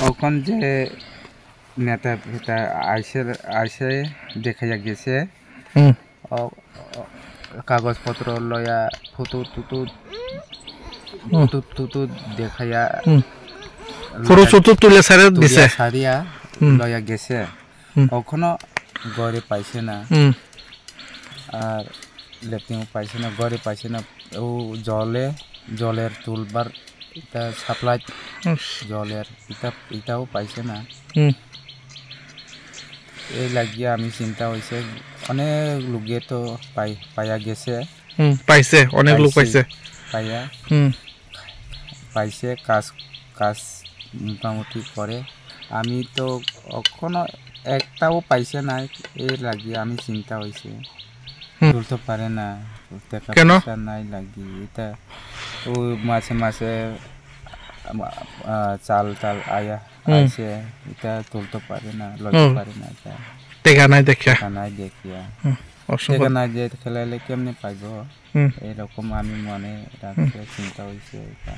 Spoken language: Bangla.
ওখান যে নেতা ফেতা আইসে দেখা গেছে কাগজপত্র লয়া ফটো টুতু দেখাইয়া ফটো তুলে সারিয়া লয়া গেছে ওখানে গড়ে পাইছে না আর লেট্রিন পাইছে না গড়ে পাইছে না ও জলের তুলবার এটা সাপ্লাই জলের এটাও পাইছে না এই লাগিয়ে আমি চিন্তা হয়েছে অনেক লোকে তো পাইয়া গেছে পাইছে অনেক লোক পাইছে পাইছে কাজ মোটামুটি করে আমি তো কখনো একটাও পাইছে না এই লাগিয়ে আমি চিন্তা হয়েছে তুলতে পারে না কেন নাই লাগি এটা ও মাসে চাল আইসে এটা তুলতে পারে না লইতে পারে না এটা দেখা নাই দেখিয়া দেখা নাই যে খেলাইলে কেমনে পাইব এরকম আমি মনে রাখতে চিন্তা হয়েছে এটা